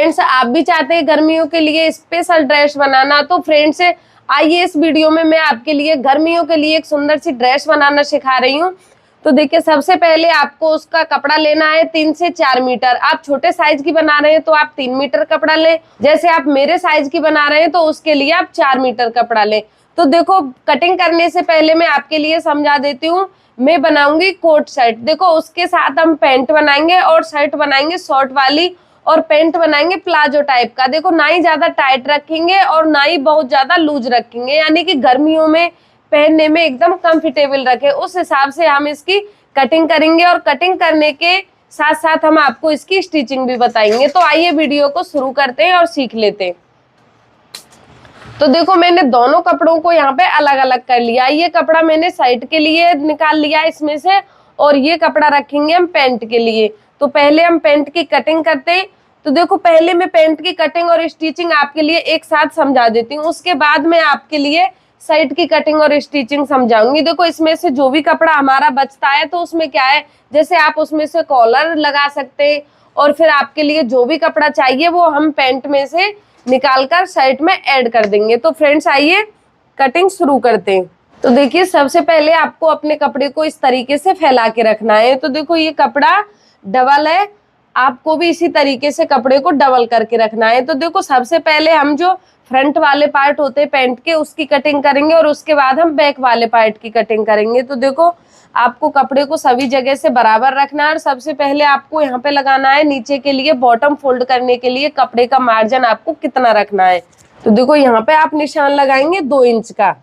Friends आप भी चाहते हैं गर्मियों के लिए स्पेशल ड्रेस बनाना, तो फ्रेंड्स आइए इस वीडियो में मैं आपके लिए गर्मियों के लिए एक सुंदर सी ड्रेस बनाना सिखा रही हूँ। तो देखिए सबसे पहले आपको उसका कपड़ा लेना है 3 से 4 मीटर। आप छोटे साइज की बना रहे हैं तो आप 3 मीटर कपड़ा लें, जैसे आप मेरे साइज की बना रहे हैं तो उसके लिए आप 4 मीटर कपड़ा लें। तो देखो कटिंग करने से पहले मैं आपके लिए समझा देती हूँ। मैं बनाऊंगी कोट शर्ट, देखो उसके साथ हम पैंट बनाएंगे और शर्ट बनाएंगे शॉर्ट वाली, और पैंट बनाएंगे प्लाजो टाइप का। देखो ना ही ज्यादा टाइट रखेंगे और ना ही बहुत ज्यादा लूज रखेंगे, यानी कि गर्मियों में पहनने में एकदम कंफर्टेबल रखे, उस हिसाब से हम इसकी कटिंग करेंगे। और कटिंग करने के साथ साथ हम आपको इसकी स्टिचिंग भी बताएंगे। तो आइए वीडियो को शुरू करते हैं और सीख लेते हैं। तो देखो मैंने दोनों कपड़ों को यहाँ पे अलग अलग कर लिया। ये कपड़ा मैंने शर्ट के लिए निकाल लिया इसमें से, और ये कपड़ा रखेंगे हम पैंट के लिए। तो पहले हम पैंट की कटिंग करते हैं। तो देखो पहले मैं पैंट की कटिंग और स्टिचिंग आपके लिए एक साथ समझा देती हूँ, उसके बाद मैं आपके लिए शर्ट की कटिंग और स्टिचिंग समझाऊंगी। देखो इसमें से जो भी कपड़ा हमारा बचता है तो उसमें क्या है, जैसे आप उसमें से कॉलर लगा सकते हैं, और फिर आपके लिए जो भी कपड़ा चाहिए वो हम पैंट में से निकालकर शर्ट में ऐड कर देंगे। तो फ्रेंड्स आइए कटिंग शुरू करते हैं। तो देखिए सबसे पहले आपको अपने कपड़े को इस तरीके से फैला के रखना है। तो देखो ये कपड़ा डबल है, आपको भी इसी तरीके से कपड़े को डबल करके रखना है। तो देखो सबसे पहले हम जो फ्रंट वाले पार्ट होते हैं पैंट के उसकी कटिंग करेंगे, और उसके बाद हम बैक वाले पार्ट की कटिंग करेंगे। तो देखो आपको कपड़े को सभी जगह से बराबर रखना है, और सबसे पहले आपको यहाँ पे लगाना है नीचे के लिए बॉटम फोल्ड करने के लिए कपड़े का मार्जिन आपको कितना रखना है। तो देखो यहाँ पे आप निशान लगाएंगे 2 इंच का,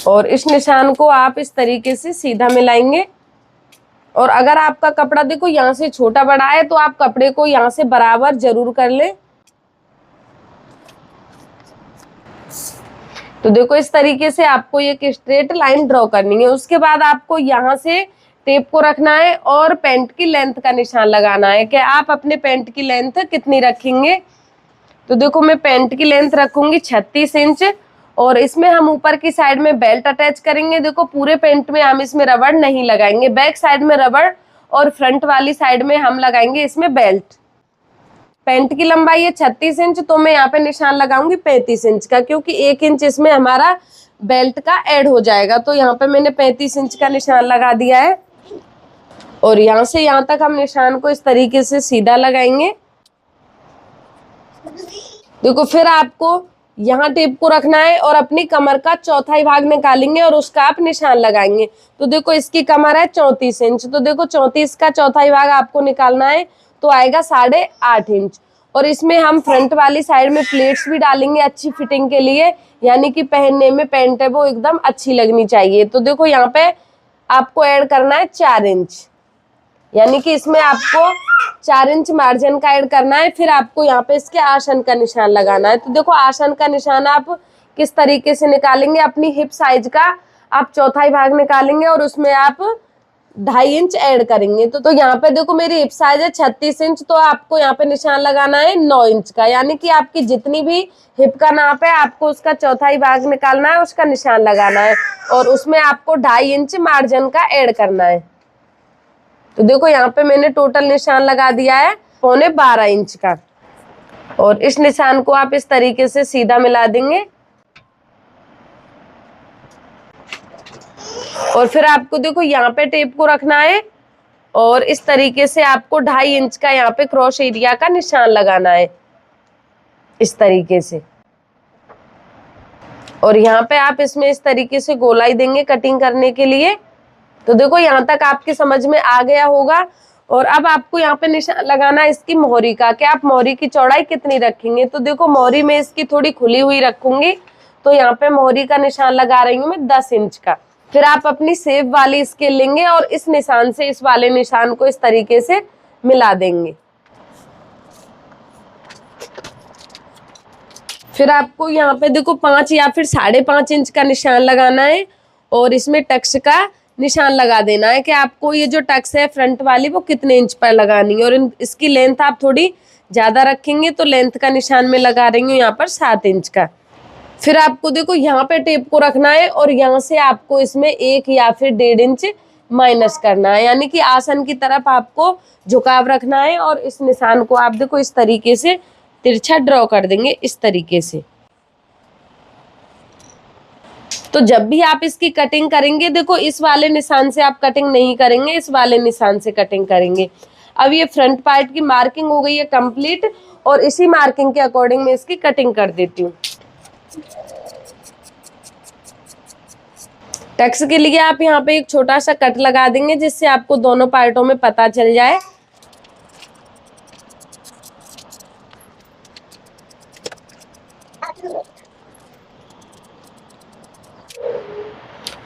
और इस निशान को आप इस तरीके से सीधा मिलाएंगे। और अगर आपका कपड़ा देखो यहाँ से छोटा बड़ा है तो आप कपड़े को यहाँ से बराबर जरूर कर लें। तो देखो इस तरीके से आपको एक स्ट्रेट लाइन ड्रॉ करनी है। उसके बाद आपको यहाँ से टेप को रखना है और पैंट की लेंथ का निशान लगाना है कि आप अपने पैंट की लेंथ कितनी रखेंगे। तो देखो मैं पैंट की लेंथ रखूंगी 36 इंच, और इसमें हम ऊपर की साइड में बेल्ट अटैच करेंगे। देखो पूरे पैंट में हम इसमें रबड़ नहीं लगाएंगे, बैक साइड में रबड़ और फ्रंट वाली साइड में हम लगाएंगे इसमें बेल्ट। पैंट की लंबाई है 36 इंच, तो मैं यहाँ पे निशान लगाऊंगी 35 इंच का, क्योंकि 1 इंच इसमें हमारा बेल्ट का ऐड हो जाएगा। तो यहाँ पे मैंने 35 इंच का निशान लगा दिया है, और यहाँ से यहाँ तक हम निशान को इस तरीके से सीधा लगाएंगे। देखो फिर आपको यहाँ टेप को रखना है और अपनी कमर का चौथाई भाग निकालेंगे और उसका आप निशान लगाएंगे। तो देखो इसकी कमर है 34 इंच, तो देखो 34 का चौथाई भाग आपको निकालना है, तो आएगा 8.5 इंच। और इसमें हम फ्रंट वाली साइड में प्लेट्स भी डालेंगे अच्छी फिटिंग के लिए, यानी कि पहनने में पैंट है वो एकदम अच्छी लगनी चाहिए। तो देखो यहाँ पे आपको ऐड करना है 4 इंच, यानी कि इसमें आपको 4 इंच मार्जिन का ऐड करना है। फिर आपको यहाँ पे इसके आसन का निशान लगाना है। तो देखो आसन का निशान आप किस तरीके से निकालेंगे, अपनी हिप साइज का आप चौथाई भाग निकालेंगे और उसमें आप 2.5 इंच ऐड करेंगे। तो यहाँ पे देखो मेरी हिप साइज है 36 इंच, तो आपको यहाँ पे निशान लगाना है 9 इंच का, यानी कि आपकी जितनी भी हिप का नाप है आपको उसका चौथाई भाग निकालना है, उसका निशान लगाना है, और उसमें आपको 2.5 इंच मार्जिन का ऐड करना है। तो देखो यहाँ पे मैंने टोटल निशान लगा दिया है 12.25 इंच का, और इस निशान को आप इस तरीके से सीधा मिला देंगे। और फिर आपको देखो यहाँ पे टेप को रखना है, और इस तरीके से आपको 2.5 इंच का यहाँ पे क्रॉस एरिया का निशान लगाना है इस तरीके से। और यहाँ पे आप इसमें इस तरीके से गोलाई देंगे कटिंग करने के लिए। तो देखो यहाँ तक आपकी समझ में आ गया होगा। और अब आपको यहाँ पे निशान लगाना है इसकी मोहरी का, कि आप मोहरी की चौड़ाई कितनी रखेंगे। तो देखो मोहरी में इसकी थोड़ी खुली हुई रखूंगी, तो यहाँ पे मोहरी का निशान लगा रही हूँ मैं 10 इंच का। फिर आप अपनी सेब वाली स्केल लेंगे और इस निशान से इस वाले निशान को इस तरीके से मिला देंगे। फिर आपको यहाँ पे देखो 5 या फिर 5.5 इंच का निशान लगाना है, और इसमें टक्स का निशान लगा देना है कि आपको ये जो टक्स है फ्रंट वाली वो कितने इंच पर लगानी है। और इसकी लेंथ आप थोड़ी ज़्यादा रखेंगे, तो लेंथ का निशान में लगा रही हूँ यहाँ पर 7 इंच का। फिर आपको देखो यहाँ पे टेप को रखना है, और यहाँ से आपको इसमें 1 या फिर 1.5 इंच माइनस करना है, यानी कि आसन की तरफ आपको झुकाव रखना है और इस निशान को आप देखो इस तरीके से तिरछा ड्रॉ कर देंगे इस तरीके से। तो जब भी आप इसकी कटिंग करेंगे देखो इस वाले निशान से आप कटिंग नहीं करेंगे, इस वाले निशान से कटिंग करेंगे। अब ये फ्रंट पार्ट की मार्किंग हो गई है कंप्लीट और इसी मार्किंग के अकॉर्डिंग मैं इसकी कटिंग कर देती हूँ। टक्स के लिए आप यहाँ पे एक छोटा सा कट लगा देंगे जिससे आपको दोनों पार्टों में पता चल जाए।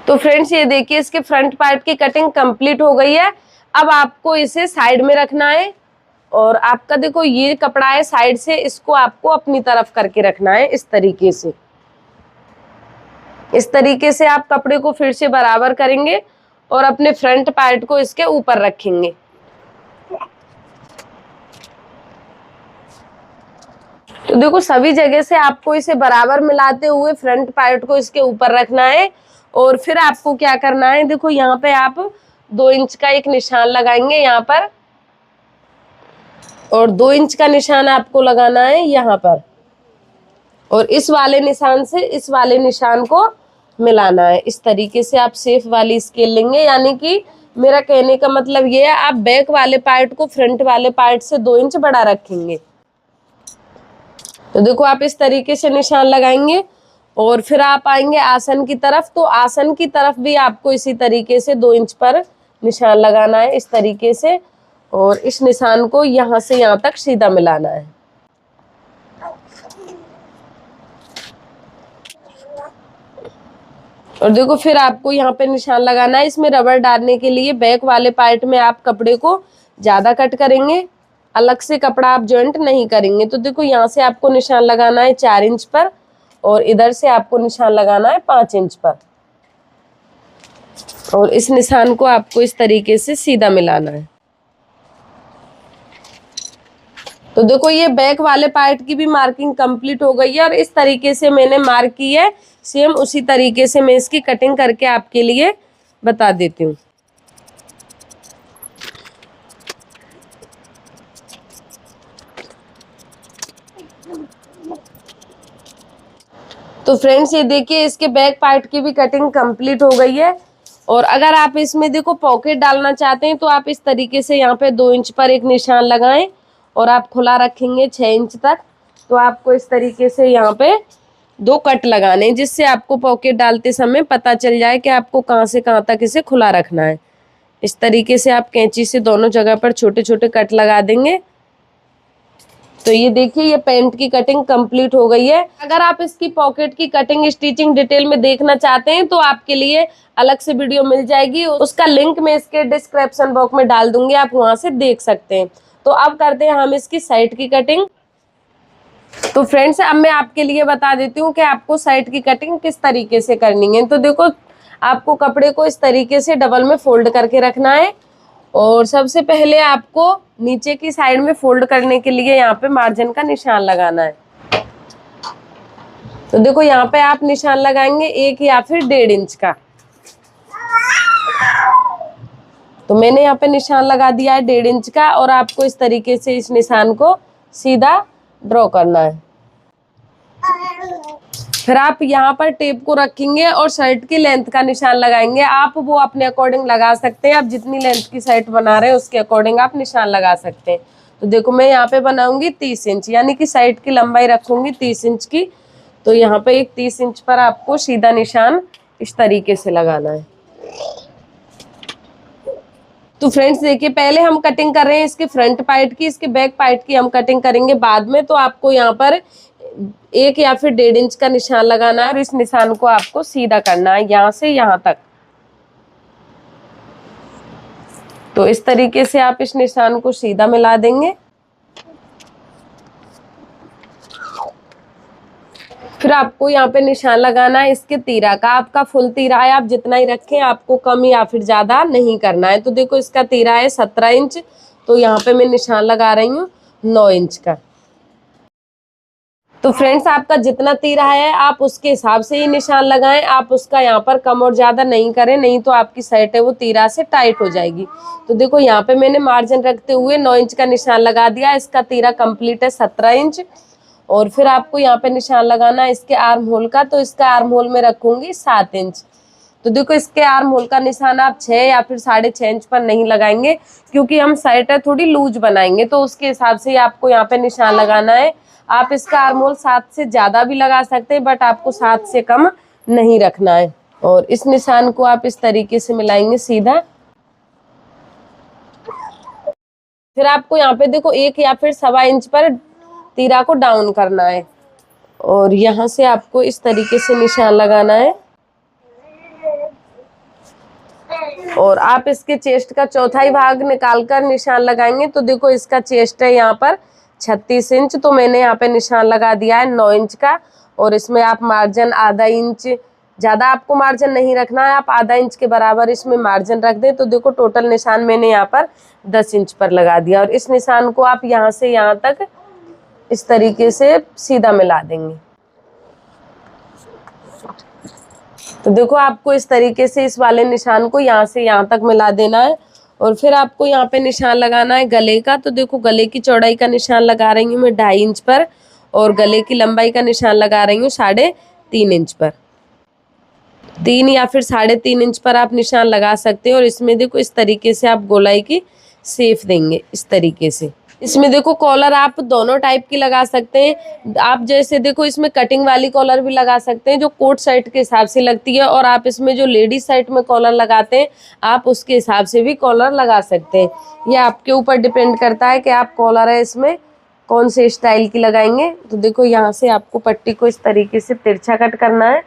तो फ्रेंड्स ये देखिए इसके फ्रंट पार्ट की कटिंग कंप्लीट हो गई है। अब आपको इसे साइड में रखना है और आपका देखो ये कपड़ा है साइड से, इसको आपको अपनी तरफ करके रखना है इस तरीके से। इस तरीके से आप कपड़े को फिर से बराबर करेंगे और अपने फ्रंट पार्ट को इसके ऊपर रखेंगे। तो देखो सभी जगह से आपको इसे बराबर मिलाते हुए फ्रंट पार्ट को इसके ऊपर रखना है और फिर आपको क्या करना है, देखो यहाँ पे आप 2 इंच का एक निशान लगाएंगे यहाँ पर और 2 इंच का निशान आपको लगाना है यहाँ पर और इस वाले निशान से इस वाले निशान को मिलाना है। इस तरीके से आप सेफ वाली स्केल लेंगे, यानी कि मेरा कहने का मतलब ये है आप बैक वाले पार्ट को फ्रंट वाले पार्ट से 2 इंच बड़ा रखेंगे। तो देखो आप इस तरीके से निशान लगाएंगे और फिर आप आएंगे आसन की तरफ। तो आसन की तरफ भी आपको इसी तरीके से 2 इंच पर निशान लगाना है इस तरीके से और इस निशान को यहाँ से यहाँ तक सीधा मिलाना है। और देखो फिर आपको यहाँ पे निशान लगाना है। इसमें रबर डालने के लिए बैक वाले पार्ट में आप कपड़े को ज्यादा कट करेंगे, अलग से कपड़ा आप जॉइंट नहीं करेंगे। तो देखो यहाँ से आपको निशान लगाना है 4 इंच पर और इधर से आपको निशान लगाना है 5 इंच पर और इस निशान को आपको इस तरीके से सीधा मिलाना है। तो देखो ये बैक वाले पार्ट की भी मार्किंग कंप्लीट हो गई है और इस तरीके से मैंने मार्क की है। सेम उसी तरीके से मैं इसकी कटिंग करके आपके लिए बता देती हूँ। तो फ्रेंड्स ये देखिए इसके बैक पार्ट की भी कटिंग कंप्लीट हो गई है और अगर आप इसमें देखो पॉकेट डालना चाहते हैं तो आप इस तरीके से यहाँ पे 2 इंच पर एक निशान लगाएं और आप खुला रखेंगे 6 इंच तक। तो आपको इस तरीके से यहाँ पे 2 कट लगाने जिससे आपको पॉकेट डालते समय पता चल जाए कि आपको कहाँ से कहाँ तक इसे खुला रखना है। इस तरीके से आप कैंची से दोनों जगह पर छोटे छोटे कट लगा देंगे। तो ये देखिए ये पैंट की कटिंग कंप्लीट हो गई है। अगर आप इसकी पॉकेट की कटिंग स्टिचिंग डिटेल में देखना चाहते हैं तो आपके लिए अलग से वीडियो मिल जाएगी, उसका लिंक मैं इसके डिस्क्रिप्शन बॉक्स में डाल दूंगी, आप वहां से देख सकते हैं। तो अब करते हैं हम इसकी साइड की कटिंग। तो फ्रेंड्स अब मैं आपके लिए बता देती हूँ कि आपको साइड की कटिंग किस तरीके से करनी है। तो देखो आपको कपड़े को इस तरीके से डबल में फोल्ड करके रखना है और सबसे पहले आपको नीचे की साइड में फोल्ड करने के लिए यहाँ पे मार्जिन का निशान लगाना है। तो देखो यहाँ पे आप निशान लगाएंगे 1 या फिर 1.5 इंच का। तो मैंने यहाँ पे निशान लगा दिया है 1.5 इंच का और आपको इस तरीके से इस निशान को सीधा ड्रॉ करना है। फिर आप यहाँ पर टेप को रखेंगे और शर्ट की लेंथ का निशान लगाएंगे। आप वो अपने अकॉर्डिंग लगा सकते हैं, आप जितनी लेंथ की शर्ट बना रहे हैं उसके अकॉर्डिंग आप निशान लगा सकते हैं। तो देखो मैं यहाँ पे बनाऊंगी 30 इंच, यानी कि शर्ट की लंबाई रखूंगी 30 इंच की। तो यहाँ पे एक 30 इंच पर आपको सीधा निशान इस तरीके से लगाना है। तो फ्रेंड्स देखिए पहले हम कटिंग कर रहे हैं इसके फ्रंट पार्ट की, इसके बैक पार्ट की हम कटिंग करेंगे बाद में। तो आपको यहाँ पर 1 या फिर 1.5 इंच का निशान लगाना है और इस निशान को आपको सीधा करना है यहाँ से यहाँ तक। तो इस तरीके से आप इस निशान को सीधा मिला देंगे। फिर आपको यहाँ पे निशान लगाना है इसके तीरा का। आपका फुल तीरा है, आप जितना ही रखें, आपको कम या फिर ज्यादा नहीं करना है। तो देखो इसका तीरा है 17 इंच, तो यहाँ पे मैं निशान लगा रही हूँ 9 इंच का। तो फ्रेंड्स आपका जितना तीरा है आप उसके हिसाब से ही निशान लगाएं। आप उसका यहाँ पर कम और ज्यादा नहीं करें, नहीं तो आपकी शर्ट है वो तीरा से टाइट हो जाएगी। तो देखो यहाँ पे मैंने मार्जिन रखते हुए 9 इंच का निशान लगा दिया। इसका तीरा कंप्लीट है 17 इंच। और फिर आपको यहाँ पे निशान लगाना है इसके आर्म होल का। तो इसका आर्म होल में रखूंगी 7 इंच। तो देखो इसके आर्म होल का निशान आप 6 या फिर 6.5 इंच पर नहीं लगाएंगे, क्योंकि हम शर्ट है थोड़ी लूज बनाएंगे, तो उसके हिसाब से आपको यहाँ पे निशान लगाना है। आप इसका आर्म होल 7 से ज्यादा भी लगा सकते हैं, बट आपको 7 से कम नहीं रखना है। और इस निशान को आप इस तरीके से मिलाएंगे सीधा। फिर आपको यहाँ पे देखो 1 या फिर 1.25 इंच पर तीरा को डाउन करना है और यहाँ से आपको इस तरीके से निशान लगाना है। और आप इसके चेस्ट का चौथाई भाग निकालकर निशान लगाएंगे। तो देखो इसका चेस्ट है यहाँ पर 36 इंच, तो मैंने यहाँ पे निशान लगा दिया है 9 इंच का। और इसमें आप मार्जिन आधा इंच, ज़्यादा आपको मार्जिन नहीं रखना है, आप आधा इंच के बराबर इसमें मार्जिन रख दें। तो देखो टोटल निशान मैंने यहाँ पर 10 इंच पर लगा दिया। और इस निशान को आप यहाँ से यहाँ तक इस तरीके से सीधा मिला देंगे। तो देखो आपको इस तरीके से इस वाले निशान को यहाँ से यहाँ तक मिला देना है। और फिर आपको यहाँ पे निशान लगाना है गले का। तो देखो गले की चौड़ाई का निशान लगा रही हूँ मैं 2.5 इंच पर, और गले की लंबाई का निशान लगा रही हूँ 3.5 इंच पर। 3 या फिर 3.5 इंच पर आप निशान लगा सकते हैं। और इसमें देखो इस तरीके से आप गोलाई की शेप देंगे इस तरीके से। इसमें देखो कॉलर आप दोनों टाइप की लगा सकते हैं। आप जैसे देखो इसमें कटिंग वाली कॉलर भी लगा सकते हैं जो कोट शर्ट के हिसाब से लगती है, और आप इसमें जो लेडीज शर्ट में कॉलर लगाते हैं आप उसके हिसाब से भी कॉलर लगा सकते हैं। यह आपके ऊपर डिपेंड करता है कि आप कॉलर है इसमें कौन से स्टाइल की लगाएंगे। तो देखो यहाँ से आपको पट्टी को इस तरीके से तिरछा कट करना है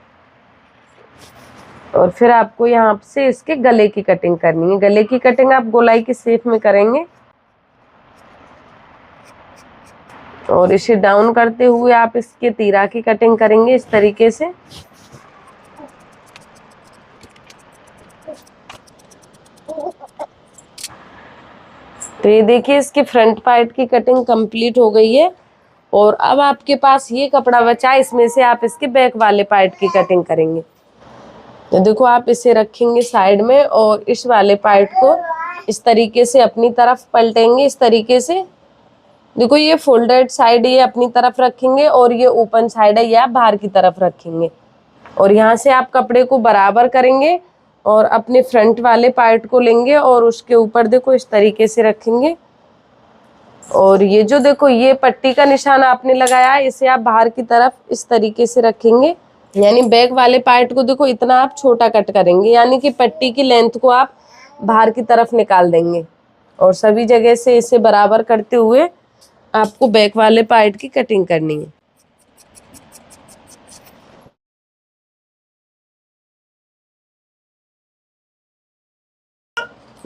और फिर आपको यहाँ से इसके गले की कटिंग करनी है। गले की कटिंग आप गोलाई की शेप में करेंगे और इसे डाउन करते हुए आप इसके तीरा की कटिंग करेंगे इस तरीके से। तो ये देखिए इसके फ्रंट पार्ट की कटिंग कंप्लीट हो गई है। और अब आपके पास ये कपड़ा बचा है, इसमें से आप इसके बैक वाले पार्ट की कटिंग करेंगे। तो देखो आप इसे रखेंगे साइड में और इस वाले पार्ट को इस तरीके से अपनी तरफ पलटेंगे इस तरीके से। देखो ये फोल्डेड साइड ये अपनी तरफ रखेंगे और ये ओपन साइड है ये आप बाहर की तरफ रखेंगे। और यहाँ से आप कपड़े को बराबर करेंगे और अपने फ्रंट वाले पार्ट को लेंगे और उसके ऊपर देखो इस तरीके से रखेंगे। और ये जो देखो ये पट्टी का निशान आपने लगाया है इसे आप बाहर की तरफ इस तरीके से रखेंगे। यानी बैक वाले पार्ट को देखो इतना आप छोटा कट करेंगे, यानी कि पट्टी की लेंथ को आप बाहर की तरफ निकाल देंगे। और सभी जगह से इसे बराबर करते हुए आपको बैक वाले पार्ट की कटिंग करनी है।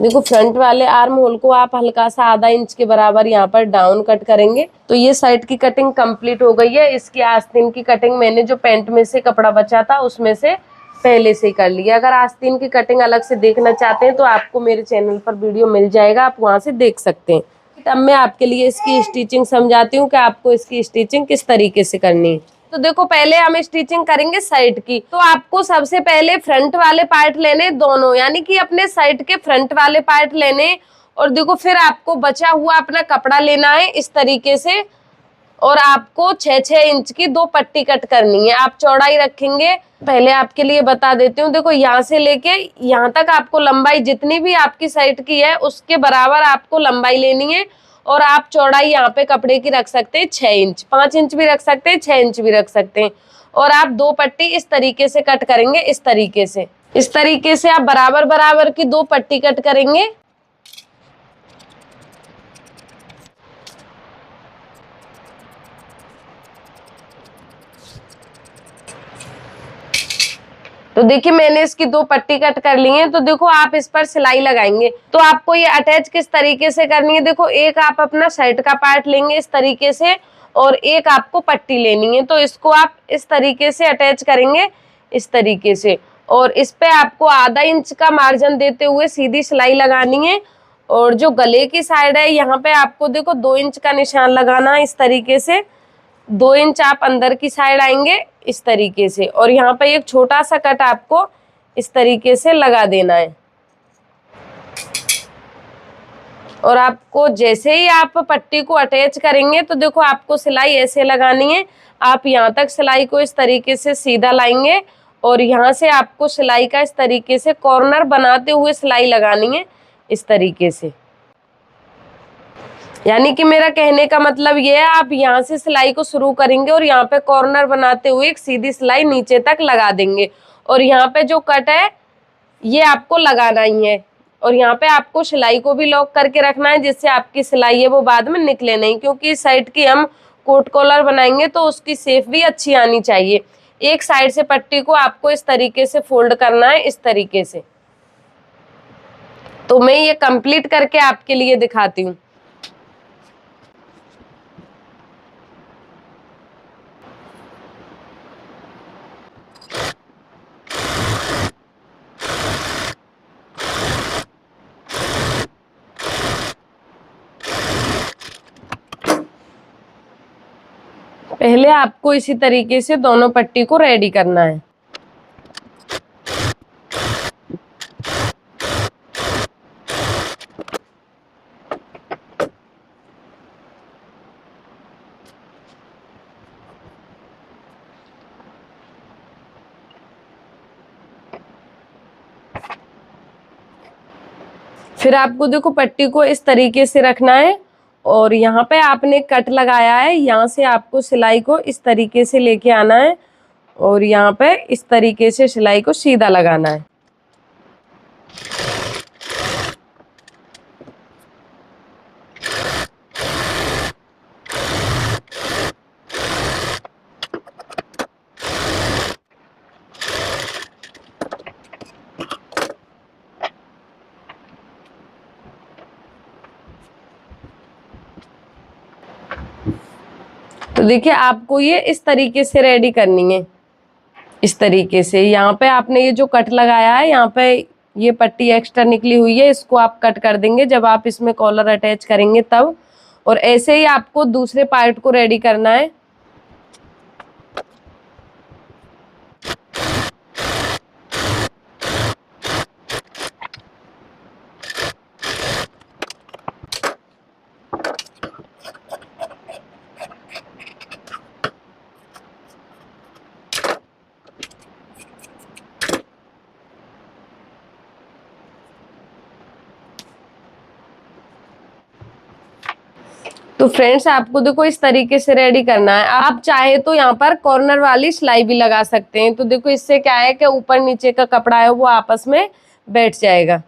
देखो फ्रंट वाले आर्म होल को आप हल्का सा आधा इंच के बराबर यहाँ पर डाउन कट करेंगे। तो ये साइड की कटिंग कंप्लीट हो गई है। इसकी आस्तीन की कटिंग मैंने जो पैंट में से कपड़ा बचा था उसमें से पहले से ही कर लिया। अगर आस्तीन की कटिंग अलग से देखना चाहते हैं तो आपको मेरे चैनल पर वीडियो मिल जाएगा, आप वहाँ से देख सकते हैं। अब मैं आपके लिए इसकी स्टिचिंग समझाती हूँ कि आपको इसकी स्टिचिंग किस तरीके से करनी है। तो देखो पहले हम स्टिचिंग करेंगे शर्ट की। तो आपको सबसे पहले फ्रंट वाले पार्ट लेने दोनों, यानी कि अपने शर्ट के फ्रंट वाले पार्ट लेने। और देखो फिर आपको बचा हुआ अपना कपड़ा लेना है इस तरीके से। और आपको 6-6 इंच की 2 पट्टी कट करनी है। आप चौड़ाई रखेंगे, पहले आपके लिए बता देती हूँ। देखो यहाँ से लेके यहाँ तक आपको लंबाई जितनी भी आपकी शर्ट की है उसके बराबर आपको लंबाई लेनी है। और आप चौड़ाई यहाँ पे कपड़े की रख सकते हैं 6 इंच, 5 इंच भी रख सकते हैं, 6 इंच भी रख सकते हैं। और आप 2 पट्टी इस तरीके से कट करेंगे इस तरीके से आप बराबर बराबर की 2 पट्टी कट करेंगे। तो देखिए मैंने इसकी 2 पट्टी कट कर ली है। तो देखो आप इस पर सिलाई लगाएंगे। तो आपको ये अटैच किस तरीके से करनी है, देखो एक आप अपना शर्ट का पार्ट लेंगे इस तरीके से और एक आपको पट्टी लेनी है। तो इसको आप इस तरीके से अटैच करेंगे इस तरीके से। और इस पे आपको आधा इंच का मार्जिन देते हुए सीधी सिलाई लगानी है। और जो गले की साइड है यहाँ पे आपको देखो 2 इंच का निशान लगाना है इस तरीके से। 2 इंच आप अंदर की साइड आएंगे इस तरीके से, और यहाँ पे एक छोटा सा कट आपको इस तरीके से लगा देना है। और आपको जैसे ही आप पट्टी को अटैच करेंगे तो देखो आपको सिलाई ऐसे लगानी है, आप यहाँ तक सिलाई को इस तरीके से सीधा लाएंगे और यहाँ से आपको सिलाई का इस तरीके से कॉर्नर बनाते हुए सिलाई लगानी है इस तरीके से। यानी कि मेरा कहने का मतलब ये है, आप यहाँ से सिलाई को शुरू करेंगे और यहाँ पे कॉर्नर बनाते हुए एक सीधी सिलाई नीचे तक लगा देंगे, और यहाँ पे जो कट है ये आपको लगाना ही है। और यहाँ पे आपको सिलाई को भी लॉक करके रखना है, जिससे आपकी सिलाई है वो बाद में निकले नहीं, क्योंकि इस साइड की हम कोट कॉलर बनाएंगे तो उसकी शेप भी अच्छी आनी चाहिए। एक साइड से पट्टी को आपको इस तरीके से फोल्ड करना है, इस तरीके से। तो मैं ये कंप्लीट करके आपके लिए दिखाती हूँ। पहले आपको इसी तरीके से दोनों पट्टी को रेडी करना है। फिर आपको देखो पट्टी को इस तरीके से रखना है, और यहाँ पे आपने कट लगाया है, यहाँ से आपको सिलाई को इस तरीके से लेके आना है और यहाँ पे इस तरीके से सिलाई को सीधा लगाना है। तो देखिए आपको ये इस तरीके से रेडी करनी है, इस तरीके से। यहाँ पे आपने ये जो कट लगाया है, यहाँ पे ये पट्टी एक्स्ट्रा निकली हुई है, इसको आप कट कर देंगे जब आप इसमें कॉलर अटैच करेंगे तब। और ऐसे ही आपको दूसरे पार्ट को रेडी करना है। तो फ्रेंड्स आपको देखो इस तरीके से रेडी करना है। आप चाहे तो यहाँ पर कॉर्नर वाली सिलाई भी लगा सकते हैं। तो देखो इससे क्या है कि ऊपर नीचे का कपड़ा है वो आपस में बैठ जाएगा।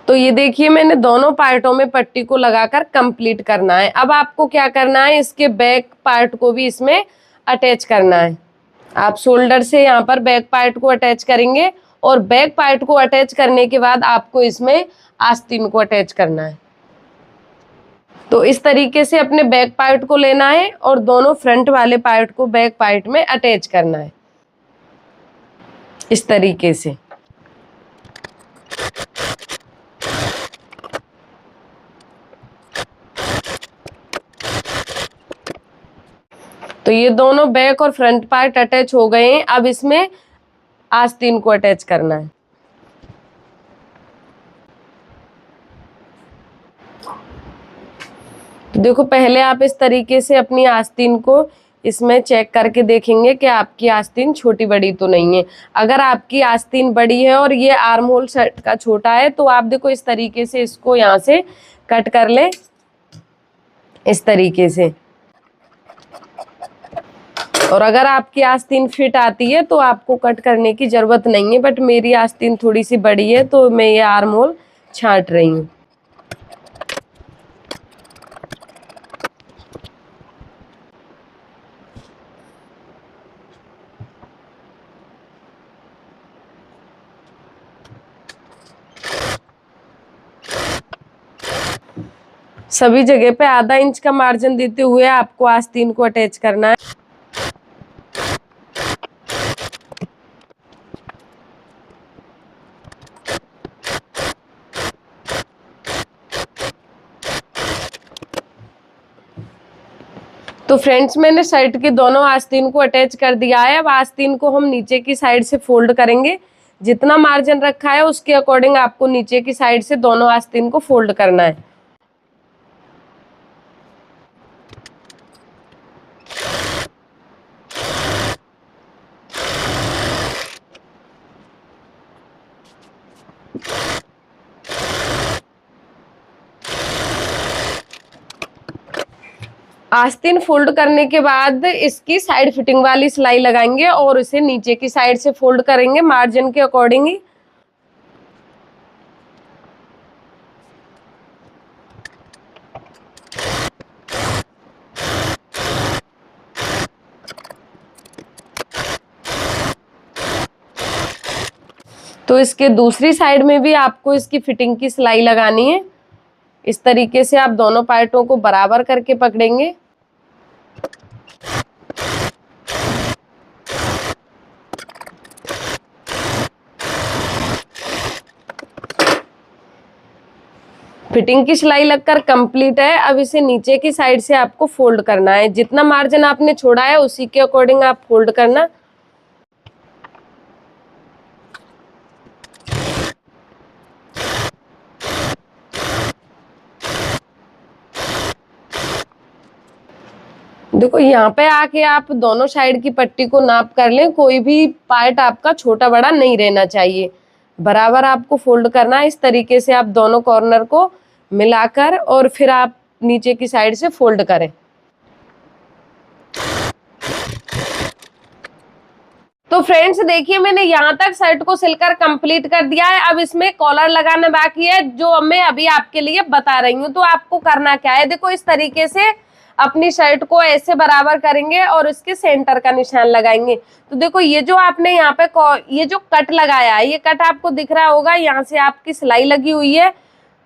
तो ये देखिए मैंने दोनों पार्टों में पट्टी को लगाकर कंप्लीट करना है। अब आपको क्या करना है, इसके बैक पार्ट को भी इसमें अटैच करना है। आप शोल्डर से यहाँ पर बैक पार्ट को अटैच करेंगे, और बैक पार्ट को अटैच करने के बाद आपको इसमें आस्तीन को अटैच करना है। तो इस तरीके से अपने बैक पार्ट को लेना है और दोनों फ्रंट वाले पार्ट को बैक पार्ट में अटैच करना है, इस तरीके से। तो ये दोनों बैक और फ्रंट पार्ट अटैच हो गए हैं। अब इसमें आस्तीन को अटैच करना है। तो देखो पहले आप इस तरीके से अपनी आस्तीन को इसमें चेक करके देखेंगे कि आपकी आस्तीन छोटी बड़ी तो नहीं है। अगर आपकी आस्तीन बड़ी है और ये आर्म होल शर्ट का छोटा है तो आप देखो इस तरीके से इसको यहाँ से कट कर लें, इस तरीके से। और अगर आपकी आस्तीन फिट आती है तो आपको कट करने की जरूरत नहीं है, बट मेरी आस्तीन थोड़ी सी बड़ी है तो मैं ये आर्म होल छांट रही हूँ। सभी जगह पे आधा इंच का मार्जिन देते हुए आपको आस्तीन को अटैच करना है। तो फ्रेंड्स मैंने शर्ट के दोनों आस्तीन को अटैच कर दिया है। अब आस्तीन को हम नीचे की साइड से फोल्ड करेंगे। जितना मार्जिन रखा है उसके अकॉर्डिंग आपको नीचे की साइड से दोनों आस्तीन को फोल्ड करना है। आस्तीन फोल्ड करने के बाद इसकी साइड फिटिंग वाली सिलाई लगाएंगे और इसे नीचे की साइड से फोल्ड करेंगे मार्जिन के अकॉर्डिंग ही। तो इसके दूसरी साइड में भी आपको इसकी फिटिंग की सिलाई लगानी है। इस तरीके से आप दोनों पार्टों को बराबर करके पकड़ेंगे। फिटिंग की सिलाई लगकर कंप्लीट है। अब इसे नीचे की साइड से आपको फोल्ड करना है। जितना मार्जिन आपने छोड़ा है उसी के अकॉर्डिंग आप फोल्ड करना। देखो यहाँ पे आके आप दोनों साइड की पट्टी को नाप कर लें। कोई भी पार्ट आपका छोटा बड़ा नहीं रहना चाहिए, बराबर आपको फोल्ड करना है। इस तरीके से आप दोनों कॉर्नर को मिलाकर और फिर आप नीचे की साइड से फोल्ड करें। तो फ्रेंड्स देखिए मैंने यहाँ तक शर्ट को सिलकर कंप्लीट कर दिया है। अब इसमें कॉलर लगाना बाकी है जो मैं अभी आपके लिए बता रही हूँ। तो आपको करना क्या है, देखो इस तरीके से अपनी शर्ट को ऐसे बराबर करेंगे और इसके सेंटर का निशान लगाएंगे। तो देखो ये जो आपने यहाँ पे ये जो कट लगाया है, ये कट आपको दिख रहा होगा, यहाँ से आपकी सिलाई लगी हुई है।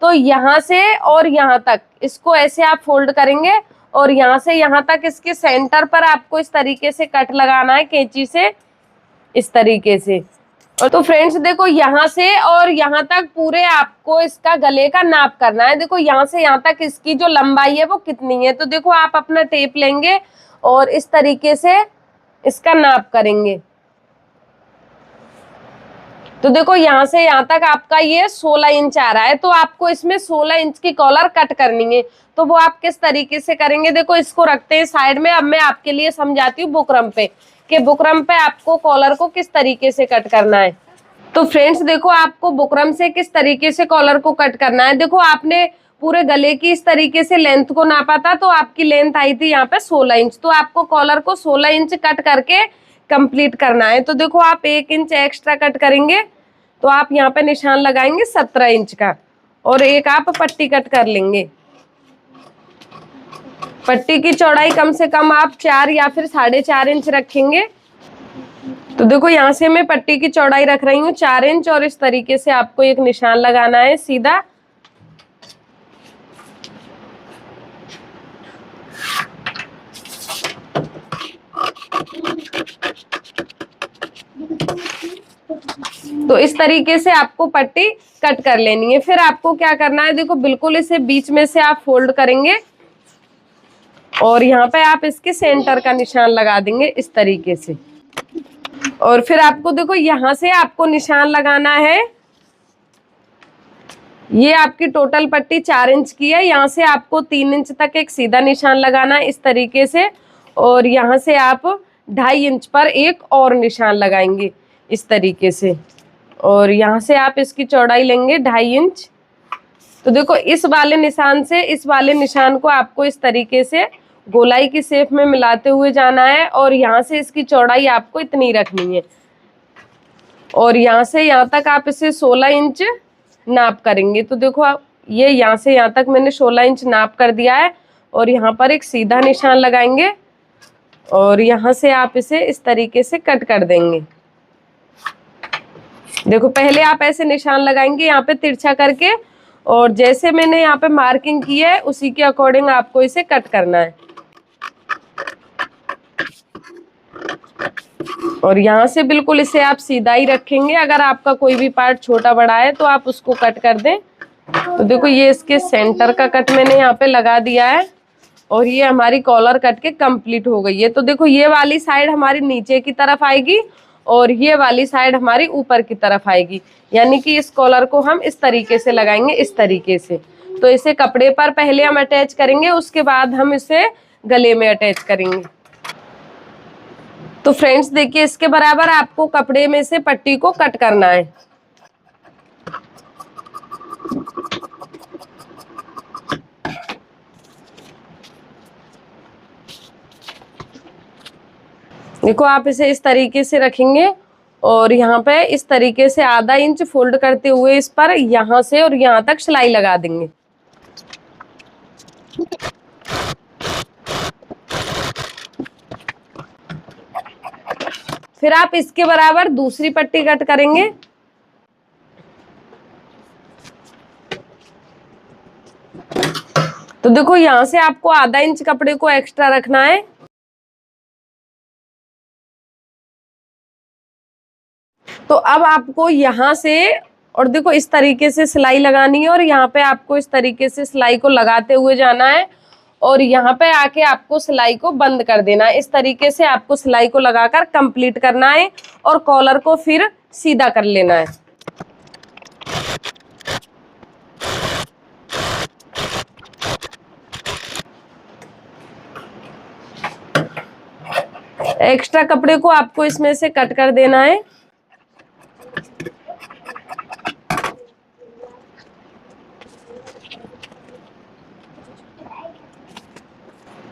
तो यहाँ से और यहाँ तक इसको ऐसे आप फोल्ड करेंगे और यहाँ से यहाँ तक इसके सेंटर पर आपको इस तरीके से कट लगाना है कैंची से, इस तरीके से। और तो फ्रेंड्स देखो यहाँ से और यहाँ तक पूरे आपको इसका गले का नाप करना है। देखो यहाँ से यहाँ तक इसकी जो लंबाई है वो कितनी है। तो देखो आप अपना टेप लेंगे और इस तरीके से इसका नाप करेंगे। तो देखो यहाँ से यहाँ तक आपका ये 16 इंच आ रहा है। तो आपको इसमें 16 इंच की कॉलर कट करनी है। तो वो आप किस तरीके से करेंगे, देखो इसको रखते हैं साइड में। अब मैं आपके लिए समझाती हूँ बुकरम पे कि बुकरम पे आपको कॉलर को किस तरीके से कट करना है। तो फ्रेंड्स देखो आपको बुकरम से किस तरीके से कॉलर को कट करना है। देखो आपने पूरे गले की इस तरीके से लेंथ को नापा था, तो आपकी लेंथ आई थी यहाँ पे 16 इंच। तो आपको कॉलर को 16 इंच कट करके कंप्लीट करना है। तो देखो आप 1 इंच एक्स्ट्रा कट करेंगे तो आप यहाँ पे निशान लगाएंगे 17 इंच का और एक आप पट्टी कट कर लेंगे। पट्टी की चौड़ाई कम से कम आप 4 या फिर 4.5 इंच रखेंगे। तो देखो यहाँ से मैं पट्टी की चौड़ाई रख रही हूँ 4 इंच और इस तरीके से आपको एक निशान लगाना है सीधा। तो इस तरीके से आपको पट्टी कट कर लेनी है। फिर आपको क्या करना है, देखो बिल्कुल इसे बीच में से आप फोल्ड करेंगे और यहाँ पे आप इसके सेंटर का निशान लगा देंगे इस तरीके से। और फिर आपको देखो यहाँ से आपको निशान लगाना है। ये आपकी टोटल पट्टी 4 इंच की है। यहाँ से आपको 3 इंच तक एक सीधा निशान लगाना है इस तरीके से और यहाँ से आप 2.5 इंच पर एक और निशान लगाएंगे इस तरीके से और यहाँ से आप इसकी चौड़ाई लेंगे 2.5 इंच। तो देखो इस वाले निशान से इस वाले निशान को आपको इस तरीके से गोलाई की शेप में मिलाते हुए जाना है और यहाँ से इसकी चौड़ाई आपको इतनी रखनी है और यहाँ से यहाँ तक आप इसे 16 इंच नाप करेंगे। तो देखो आप ये यहाँ से यहाँ तक मैंने 16 इंच नाप कर दिया है और यहाँ पर एक सीधा निशान लगाएंगे और यहाँ से आप इसे इस तरीके से कट कर देंगे। देखो पहले आप ऐसे निशान लगाएंगे यहाँ पे तिरछा करके और जैसे मैंने यहाँ पे मार्किंग की है उसी के अकॉर्डिंग आपको इसे कट करना है। और यहाँ से बिल्कुल इसे आप सीधा ही रखेंगे। अगर आपका कोई भी पार्ट छोटा बड़ा है तो आप उसको कट कर दें। तो देखो ये इसके सेंटर का कट मैंने यहाँ पे लगा दिया है और ये हमारी कॉलर कट के कंप्लीट हो गई है। तो देखो ये वाली साइड हमारी नीचे की तरफ आएगी और ये वाली साइड हमारी ऊपर की तरफ आएगी, यानी कि इस कॉलर को हम इस तरीके से लगाएंगे, इस तरीके से। तो इसे कपड़े पर पहले हम अटैच करेंगे, उसके बाद हम इसे गले में अटैच करेंगे। तो फ्रेंड्स देखिए इसके बराबर आपको कपड़े में से पट्टी को कट करना है। देखो आप इसे इस तरीके से रखेंगे और यहाँ पे इस तरीके से आधा इंच फोल्ड करते हुए इस पर यहाँ से और यहाँ तक सिलाई लगा देंगे। फिर आप इसके बराबर दूसरी पट्टी कट करेंगे। तो देखो यहाँ से आपको आधा इंच कपड़े को एक्स्ट्रा रखना है। तो अब आपको यहाँ से और देखो इस तरीके से सिलाई लगानी है और यहाँ पे आपको इस तरीके से सिलाई को लगाते हुए जाना है और यहाँ पे आके आपको सिलाई को बंद कर देना है। इस तरीके से आपको सिलाई को लगाकर कंप्लीट करना है और कॉलर को फिर सीधा कर लेना है। एक्स्ट्रा कपड़े को आपको इसमें से कट कर देना है।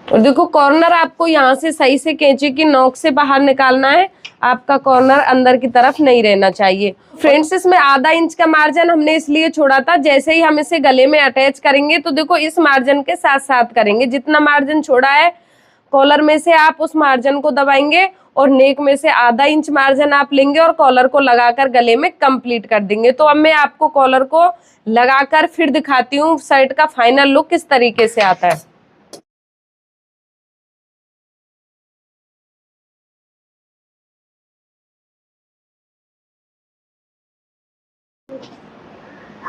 और देखो कॉर्नर आपको यहाँ से सही से कैंची की नोक से बाहर निकालना है, आपका कॉर्नर अंदर की तरफ नहीं रहना चाहिए। फ्रेंड्स इसमें आधा इंच का मार्जिन हमने इसलिए छोड़ा था, जैसे ही हम इसे गले में अटैच करेंगे तो देखो इस मार्जिन के साथ साथ करेंगे। जितना मार्जिन छोड़ा है कॉलर में से आप उस मार्जिन को दबाएंगे और नेक में से आधा इंच मार्जिन आप लेंगे और कॉलर को लगाकर गले में कंप्लीट कर देंगे। तो अब मैं आपको कॉलर को लगाकर फिर दिखाती हूँ शर्ट का फाइनल लुक किस तरीके से आता है।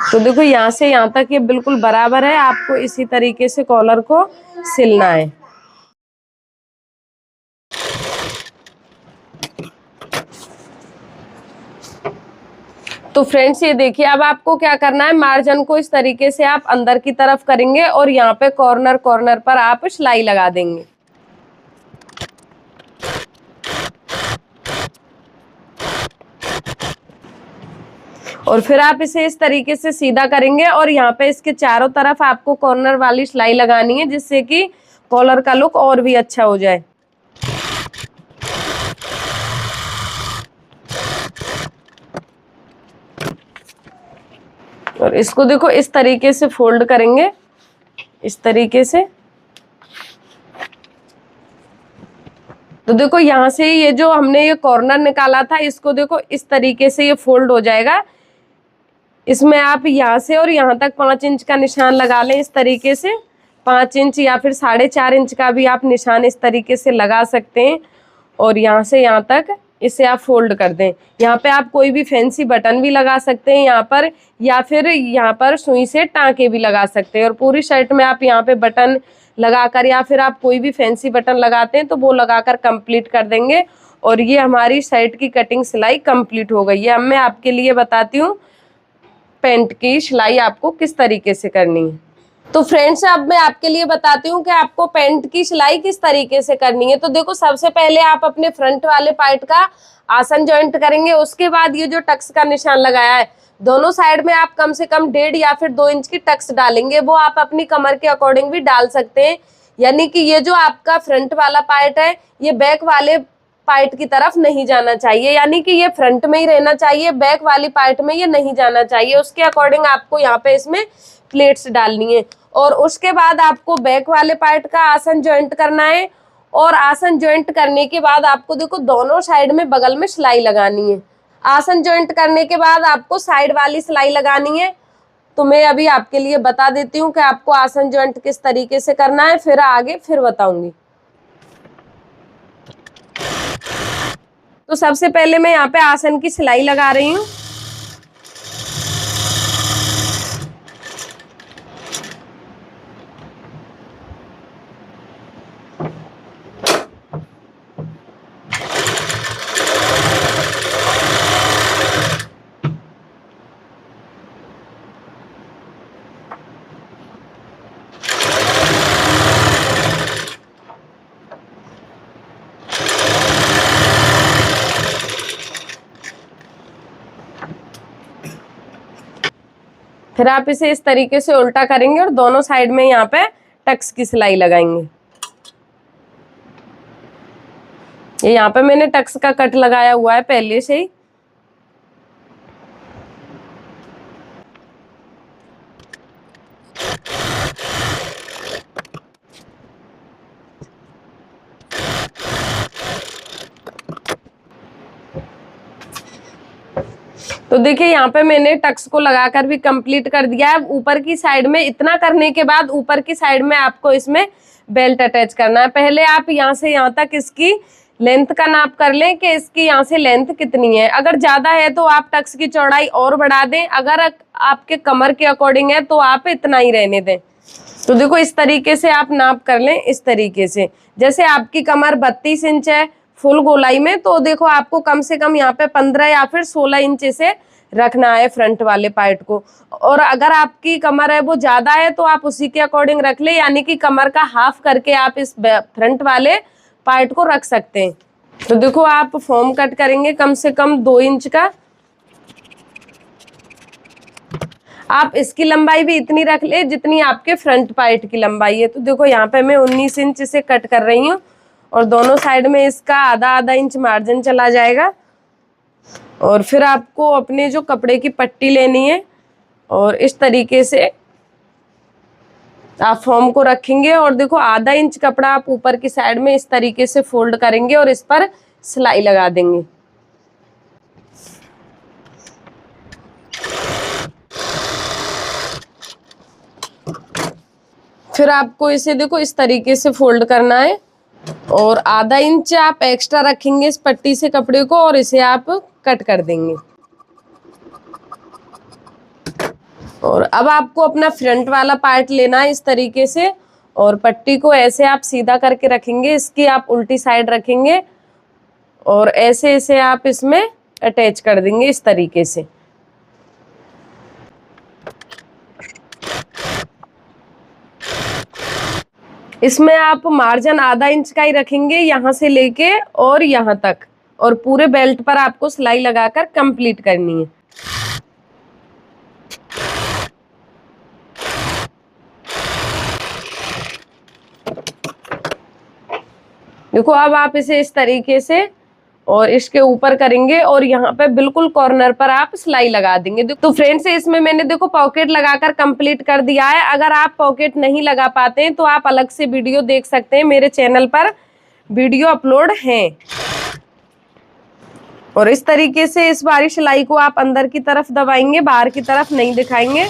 तो देखो यहाँ से यहाँ तक ये बिल्कुल बराबर है, आपको इसी तरीके से कॉलर को सिलना है। तो फ्रेंड्स ये देखिए अब आपको क्या करना है, मार्जिन को इस तरीके से आप अंदर की तरफ करेंगे और यहाँ पे कॉर्नर कॉर्नर पर आप सिलाई लगा देंगे। और फिर आप इसे इस तरीके से सीधा करेंगे और यहाँ पे इसके चारों तरफ आपको कॉर्नर वाली सिलाई लगानी है, जिससे कि कॉलर का लुक और भी अच्छा हो जाए। और इसको देखो इस तरीके से फोल्ड करेंगे, इस तरीके से। तो देखो यहाँ से ये जो हमने ये कॉर्नर निकाला था इसको देखो इस तरीके से ये फोल्ड हो जाएगा। इसमें आप यहाँ से और यहाँ तक 5 इंच का निशान लगा लें इस तरीके से। 5 इंच या फिर 4.5 इंच का भी आप निशान इस तरीके से लगा सकते हैं और यहाँ से यहाँ तक इसे आप फोल्ड कर दें। यहाँ पे आप कोई भी फैंसी बटन भी लगा सकते हैं यहाँ पर, या फिर यहाँ पर सुई से टाँके भी लगा सकते हैं। और पूरी शर्ट में आप यहाँ पे बटन लगाकर या फिर आप कोई भी फैंसी बटन लगाते हैं तो वो लगाकर कंप्लीट कर देंगे। और ये हमारी शर्ट की कटिंग सिलाई कंप्लीट हो गई है। अब मैं आपके लिए बताती हूँ पैंट की सिलाई आपको किस तरीके से करनी है। तो फ्रेंड्स अब मैं आपके लिए बताती हूँ कि आपको पैंट की सिलाई किस तरीके से करनी है। तो देखो सबसे पहले आप अपने फ्रंट वाले पार्ट का आसन जॉइंट करेंगे। उसके बाद ये जो टक्स का निशान लगाया है दोनों साइड में आप कम से कम 1.5 या फिर 2 इंच की टक्स डालेंगे। वो आप अपनी कमर के अकॉर्डिंग भी डाल सकते हैं, यानी कि ये जो आपका फ्रंट वाला पार्ट है ये बैक वाले पार्ट की तरफ नहीं जाना चाहिए, यानी कि ये फ्रंट में ही रहना चाहिए, बैक वाली पार्ट में ये नहीं जाना चाहिए। उसके अकॉर्डिंग आपको यहाँ पे इसमें प्लेट्स डालनी है। और उसके बाद आपको बैक वाले पार्ट का आसन जॉइंट करना है। और आसन जॉइंट करने के बाद आपको देखो दोनों साइड में बगल में सिलाई लगानी है। आसन जॉइंट करने के बाद आपको साइड वाली सिलाई लगानी है तो मैं अभी आपके लिए बता देती हूँ कि आपको आसन जॉइंट किस तरीके से करना है, फिर आगे फिर बताऊंगी। तो सबसे पहले मैं यहाँ पे आसन की सिलाई लगा रही हूँ। फिर आप इसे इस तरीके से उल्टा करेंगे और दोनों साइड में यहाँ पे टक्स की सिलाई लगाएंगे। ये यहाँ पे मैंने टक्स का कट लगाया हुआ है पहले से ही। तो देखिए यहाँ पे मैंने टक्स को लगाकर भी कंप्लीट कर दिया है। ऊपर की साइड में इतना करने के बाद ऊपर की साइड में आपको इसमें बेल्ट अटैच करना है। पहले आप यहाँ से यहाँ तक इसकी लेंथ का नाप कर लें कि इसकी यहाँ से लेंथ कितनी है। अगर ज्यादा है तो आप टक्स की चौड़ाई और बढ़ा दें, अगर आपके कमर के अकॉर्डिंग है तो आप इतना ही रहने दें। तो देखो इस तरीके से आप नाप कर लें, इस तरीके से। जैसे आपकी कमर 32 इंच है फुल गोलाई में, तो देखो आपको कम से कम यहाँ पे 15 या फिर 16 इंच से रखना है फ्रंट वाले पार्ट को। और अगर आपकी कमर है वो ज्यादा है तो आप उसी के अकॉर्डिंग रख ले, यानी कि कमर का हाफ करके आप इस फ्रंट वाले पार्ट को रख सकते हैं। तो देखो आप फॉर्म कट करेंगे कम से कम 2 इंच का। आप इसकी लंबाई भी इतनी रख ले जितनी आपके फ्रंट पार्ट की लंबाई है। तो देखो यहाँ पे मैं 19 इंच से कट कर रही हूँ और दोनों साइड में इसका आधा आधा इंच मार्जिन चला जाएगा। और फिर आपको अपने जो कपड़े की पट्टी लेनी है और इस तरीके से आप फॉर्म को रखेंगे और देखो आधा इंच कपड़ा आप ऊपर की साइड में इस तरीके से फोल्ड करेंगे और इस पर सिलाई लगा देंगे। फिर आपको इसे देखो इस तरीके से फोल्ड करना है और आधा इंच आप एक्स्ट्रा रखेंगे इस पट्टी से कपड़े को और इसे आप कट कर देंगे। और अब आपको अपना फ्रंट वाला पार्ट लेना है इस तरीके से और पट्टी को ऐसे आप सीधा करके रखेंगे, इसकी आप उल्टी साइड रखेंगे और ऐसे इसे आप इसमें अटैच कर देंगे इस तरीके से। इसमें आप मार्जिन आधा इंच का ही रखेंगे यहाँ से लेके और यहाँ तक, और पूरे बेल्ट पर आपको सिलाई लगाकर कंप्लीट करनी है। देखो अब आप इसे इस तरीके से और इसके ऊपर करेंगे और यहाँ पे बिल्कुल कॉर्नर पर आप सिलाई लगा देंगे। तो फ्रेंड्स इसमें मैंने देखो पॉकेट लगाकर कंप्लीट कर दिया है। अगर आप पॉकेट नहीं लगा पाते हैं तो आप अलग से वीडियो देख सकते हैं, मेरे चैनल पर वीडियो अपलोड है। और इस तरीके से इस बारी सिलाई को आप अंदर की तरफ दबाएंगे, बाहर की तरफ नहीं दिखाएंगे।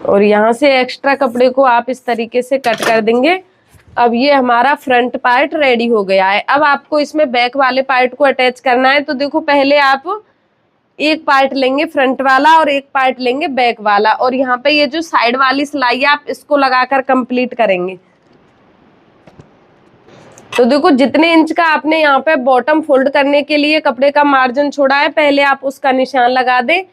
और यहाँ से एक्स्ट्रा कपड़े को आप इस तरीके से कट कर देंगे। अब ये हमारा फ्रंट पार्ट रेडी हो गया है। अब आपको इसमें बैक वाले पार्ट को अटैच करना है। तो देखो पहले आप एक पार्ट लेंगे फ्रंट वाला और एक पार्ट लेंगे बैक वाला, और यहाँ पे ये जो साइड वाली सिलाई है आप इसको लगाकर कंप्लीट करेंगे। तो देखो जितने इंच का आपने यहाँ पे बॉटम फोल्ड करने के लिए कपड़े का मार्जिन छोड़ा है, पहले आप उसका निशान लगा दें।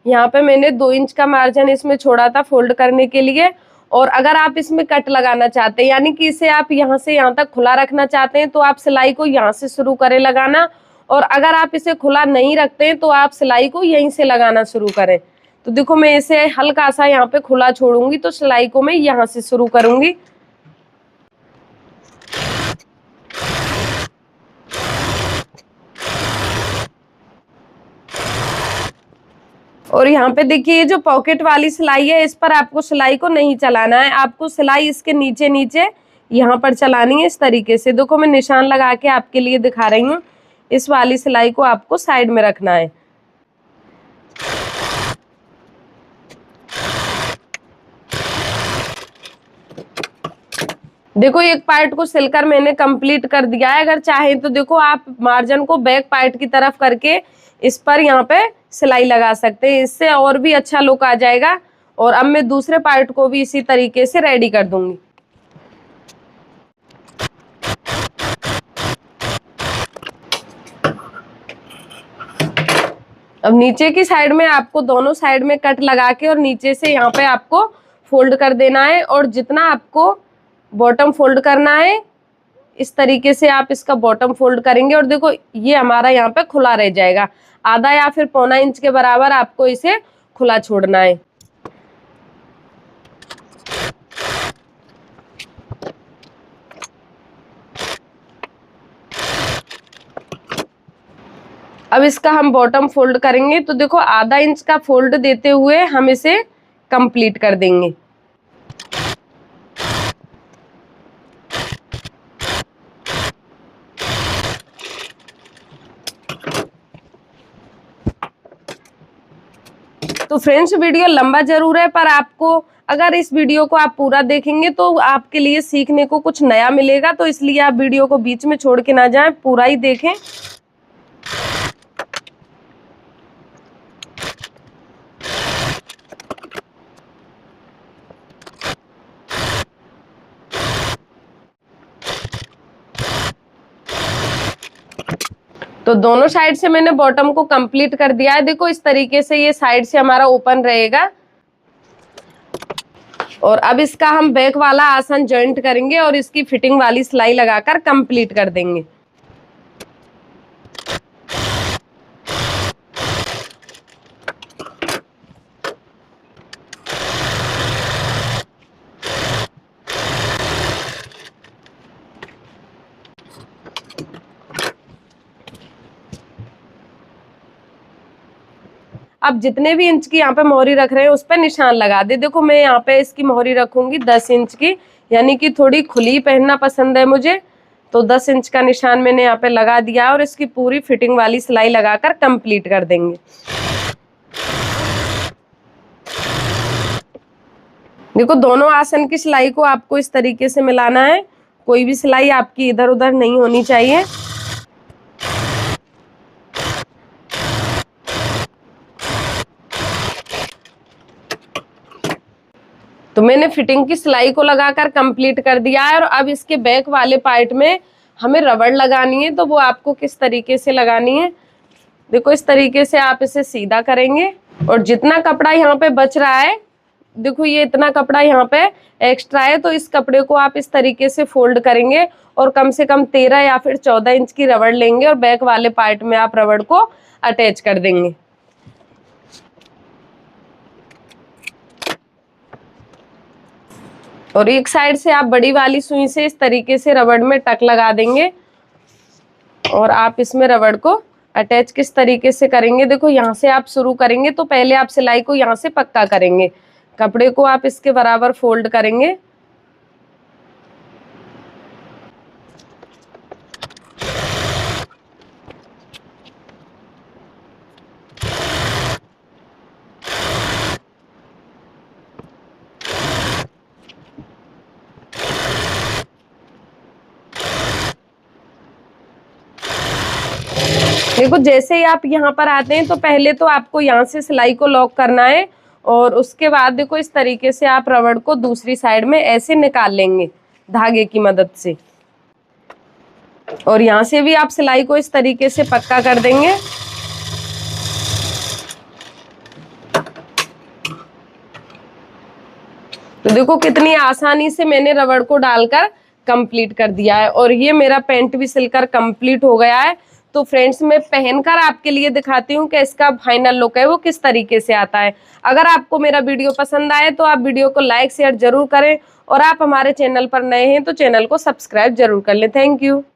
यहाँ पे मैंने 2 इंच का मार्जिन इसमें छोड़ा था फोल्ड करने के लिए। और अगर आप इसमें कट लगाना चाहते हैं, यानी कि इसे आप यहाँ से यहाँ तक खुला रखना चाहते हैं, तो आप सिलाई को यहाँ से शुरू करें लगाना। और अगर आप इसे खुला नहीं रखते हैं तो आप सिलाई को यहीं से लगाना शुरू करें। तो देखो मैं इसे हल्का सा यहाँ पे खुला छोड़ूंगी, तो सिलाई को मैं यहाँ से शुरू करूंगी। और यहाँ पे देखिए जो पॉकेट वाली सिलाई है इस पर आपको सिलाई को नहीं चलाना है, आपको सिलाई इसके नीचे नीचे यहाँ पर चलानी है इस तरीके से। देखो मैं निशान लगा के आपके लिए दिखा रही हूँ। इस वाली सिलाई को आपको साइड में रखना है। देखो एक पार्ट को सिलकर मैंने कंप्लीट कर दिया है। अगर चाहे तो देखो आप मार्जिन को बैक पार्ट की तरफ करके इस पर यहाँ पे सिलाई लगा सकते हैं, इससे और भी अच्छा लुक आ जाएगा। और अब मैं दूसरे पार्ट को भी इसी तरीके से रेडी कर दूंगी। अब नीचे की साइड में आपको दोनों साइड में कट लगा के और नीचे से यहाँ पे आपको फोल्ड कर देना है। और जितना आपको बॉटम फोल्ड करना है इस तरीके से आप इसका बॉटम फोल्ड करेंगे। और देखो ये हमारा यहाँ पे खुला रह जाएगा, आधा या फिर पौना इंच के बराबर आपको इसे खुला छोड़ना है। अब इसका हम बॉटम फोल्ड करेंगे, तो देखो आधा इंच का फोल्ड देते हुए हम इसे कंप्लीट कर देंगे। तो फ्रेंड्स वीडियो लंबा जरूर है, पर आपको अगर इस वीडियो को आप पूरा देखेंगे तो आपके लिए सीखने को कुछ नया मिलेगा। तो इसलिए आप वीडियो को बीच में छोड़ के ना जाएं, पूरा ही देखें। तो दोनों साइड से मैंने बॉटम को कंप्लीट कर दिया है। देखो इस तरीके से ये साइड से हमारा ओपन रहेगा। और अब इसका हम बैक वाला आसन जॉइंट करेंगे और इसकी फिटिंग वाली सिलाई लगाकर कंप्लीट कर देंगे। अब जितने भी इंच की यहाँ पे मोहरी रख रहे हैं उस पर निशान लगा दे। देखो मैं यहाँ पे इसकी मोहरी रखूंगी 10 इंच की, यानी कि थोड़ी खुली पहनना पसंद है मुझे। तो 10 इंच का निशान मैंने यहाँ पे लगा दिया और इसकी पूरी फिटिंग वाली सिलाई लगाकर कंप्लीट कर देंगे। देखो दोनों आसन की सिलाई को आपको इस तरीके से मिलाना है, कोई भी सिलाई आपकी इधर उधर नहीं होनी चाहिए। तो मैंने फिटिंग की सिलाई को लगाकर कंप्लीट कर दिया है। और अब इसके बैक वाले पार्ट में हमें रबड़ लगानी है, तो वो आपको किस तरीके से लगानी है, देखो इस तरीके से आप इसे सीधा करेंगे। और जितना कपड़ा यहाँ पे बच रहा है, देखो ये इतना कपड़ा यहाँ पे एक्स्ट्रा है, तो इस कपड़े को आप इस तरीके से फोल्ड करेंगे और कम से कम 13 या फिर 14 इंच की रबड़ लेंगे और बैक वाले पार्ट में आप रबड़ को अटैच कर देंगे। और एक साइड से आप बड़ी वाली सुई से इस तरीके से रबड़ में टक लगा देंगे और आप इसमें रबड़ को अटैच किस तरीके से करेंगे, देखो यहाँ से आप शुरू करेंगे। तो पहले आप सिलाई को यहाँ से पक्का करेंगे, कपड़े को आप इसके बराबर फोल्ड करेंगे। देखो जैसे ही आप यहाँ पर आते हैं तो पहले तो आपको यहाँ से सिलाई को लॉक करना है और उसके बाद देखो इस तरीके से आप रबड़ को दूसरी साइड में ऐसे निकाल लेंगे धागे की मदद से। और यहाँ से भी आप सिलाई को इस तरीके से पक्का कर देंगे। तो देखो कितनी आसानी से मैंने रबड़ को डालकर कंप्लीट कर दिया है और ये मेरा पैंट भी सिलकर कंप्लीट हो गया है। तो फ्रेंड्स मैं पहनकर आपके लिए दिखाती हूँ कि इसका फाइनल लुक है वो किस तरीके से आता है। अगर आपको मेरा वीडियो पसंद आए तो आप वीडियो को लाइक शेयर जरूर करें और आप हमारे चैनल पर नए हैं तो चैनल को सब्सक्राइब जरूर कर लें। Thank you.